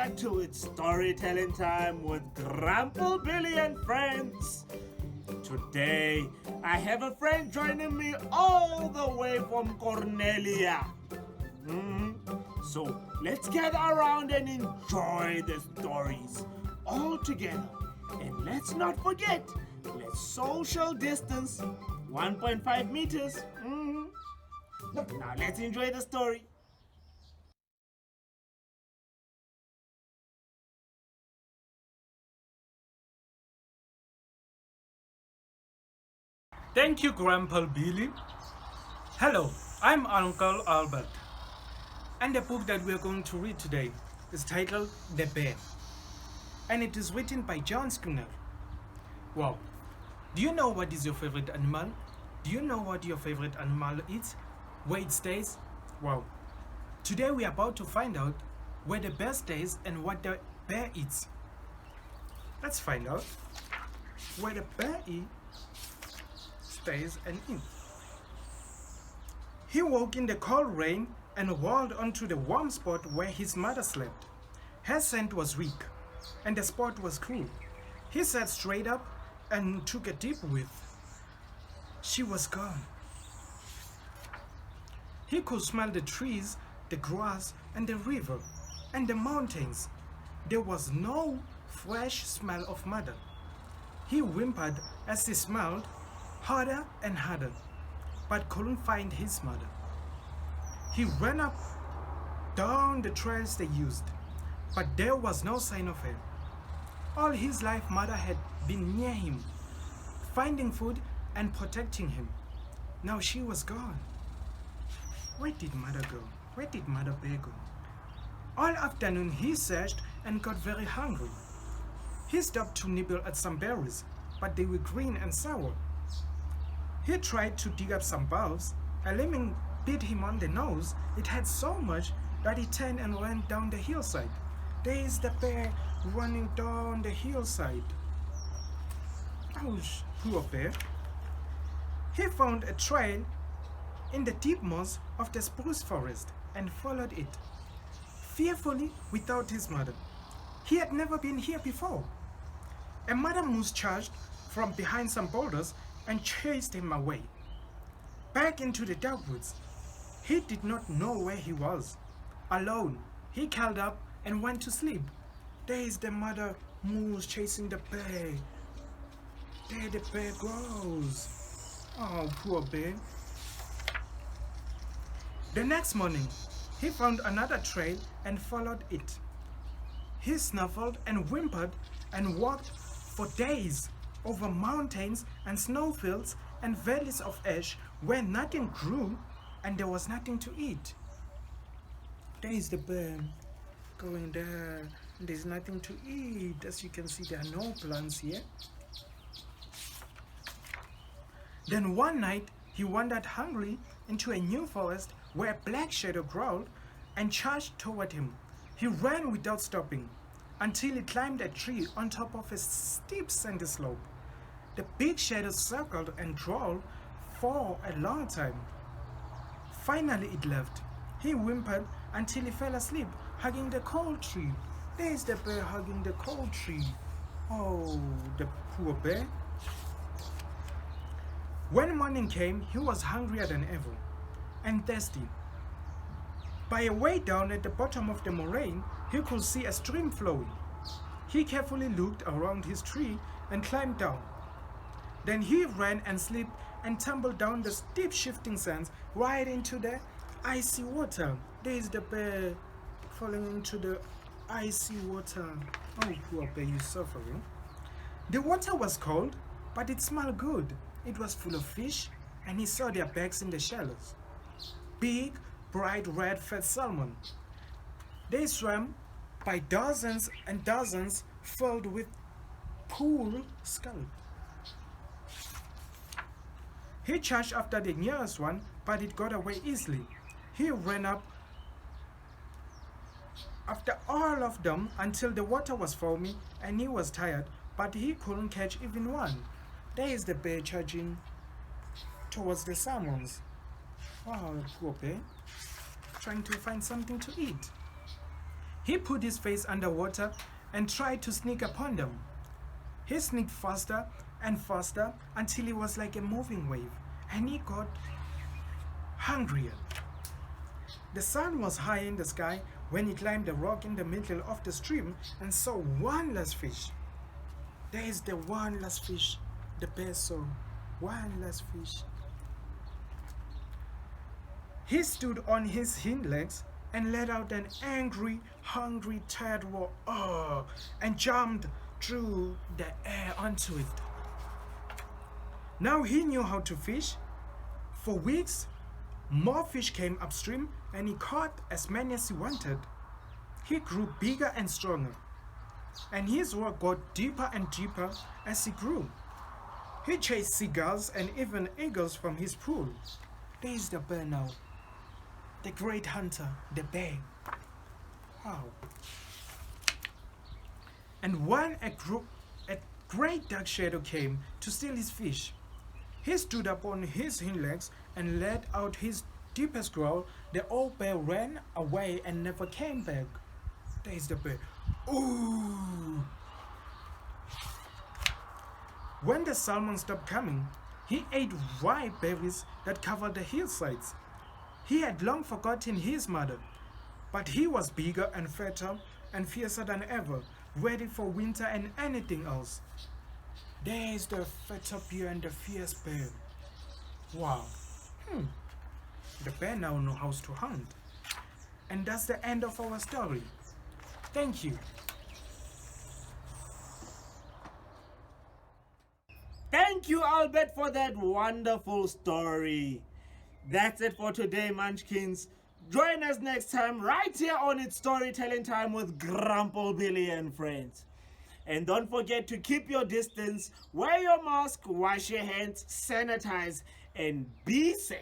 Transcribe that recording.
back to its storytelling time with Grumple Billy and friends. Today, I have a friend joining me all the way from Cornelia. So let's gather around and enjoy the stories all together. And let's not forget, let's social distance 1.5 meters. Now let's enjoy the story. Thank you, Grumple Billy. Hello, I'm Uncle Albert, and the book that we're going to read today is titled The Bear, and it is written by John Skinner. Wow, do you know what is your favorite animal? Do you know what your favorite animal is? Where it stays? Wow, today we are about to find out where the bear stays and what the bear eats. Let's find out where the bear stays and eats. He woke in the cold rain and rolled onto the warm spot where his mother slept. Her scent was weak, and the spot was cool. He sat straight up and took a deep whiff. She was gone. He could smell the trees, the grass, and the river, and the mountains. There was no fresh smell of mother. He whimpered as he smelled harder and harder, but couldn't find his mother. He ran up down the trails they used, but there was no sign of her. All his life, mother had been near him, finding food and protecting him. Now she was gone. Where did mother go? Where did mother bear go? All afternoon he searched and got very hungry. He stopped to nibble at some berries, but they were green and sour. He tried to dig up some boughs. A lemming bit him on the nose. It had so much that he turned and ran down the hillside. There is the bear running down the hillside. Ouch, poor bear. He found a trail in the deep moss of the spruce forest and followed it, fearfully without his mother. He had never been here before. A mother moose charged from behind some boulders and chased him away, back into the dark woods. He did not know where he was. Alone, he curled up and went to sleep. There is the mother moose chasing the bear. There the bear goes. Oh, poor bear. The next morning, he found another trail and followed it. He snuffled and whimpered and walked for days over mountains and snowfields and valleys of ash where nothing grew and there was nothing to eat. There is the bear going there. There's nothing to eat. As you can see, there are no plants here. Then one night, he wandered hungry into a new forest where a black shadow growled and charged toward him. He ran without stopping until he climbed a tree on top of a steep sandy slope. The big shadow circled and growled for a long time. Finally it left. He whimpered until he fell asleep, hugging the cold tree. There is the bear hugging the cold tree. Oh, the poor bear. When morning came, he was hungrier than ever and thirsty. By a way down at the bottom of the moraine, he could see a stream flowing. He carefully looked around his tree and climbed down. Then he ran and slipped and tumbled down the steep shifting sands right into the icy water. There is the bear falling into the icy water. Oh, poor bear, you're suffering. The water was cold, but it smelled good. It was full of fish, and he saw their backs in the shallows. Big, bright red fat salmon. They swam by dozens and dozens, filled with pool scallop. He charged after the nearest one, but it got away easily. He ran up after all of them until the water was foamy and he was tired, but he couldn't catch even one. There is the bear charging towards the salmons. Oh, poor bear, trying to find something to eat. He put his face underwater and tried to sneak upon them. He sneaked faster and faster until he was like a moving wave, and he got hungrier. The sun was high in the sky when he climbed a rock in the middle of the stream and saw one last fish. There is the one last fish the bear saw. One last fish. He stood on his hind legs and let out an angry, hungry, tired roar, and jumped through the air onto it. Now he knew how to fish. For weeks, more fish came upstream and he caught as many as he wanted. He grew bigger and stronger, and his roar got deeper and deeper as he grew. He chased seagulls and even eagles from his pool. There is the bear now. The great hunter, the bear. Wow. And when a great dark shadow came to steal his fish, he stood up on his hind legs and let out his deepest growl. The old bear ran away and never came back. There is the bear. Ooh! When the salmon stopped coming, he ate ripe berries that covered the hillsides. He had long forgotten his mother, but he was bigger and fatter and fiercer than ever, ready for winter and anything else. There is the fatter bear and the fierce bear. Wow. The bear now knows how to hunt. And that's the end of our story. Thank you. Thank you, Albert, for that wonderful story. That's it for today, Munchkins. Join us next time right here on It's Storytelling Time with Grumple Billy and friends. And don't forget to keep your distance, wear your mask, wash your hands, sanitize, and be safe.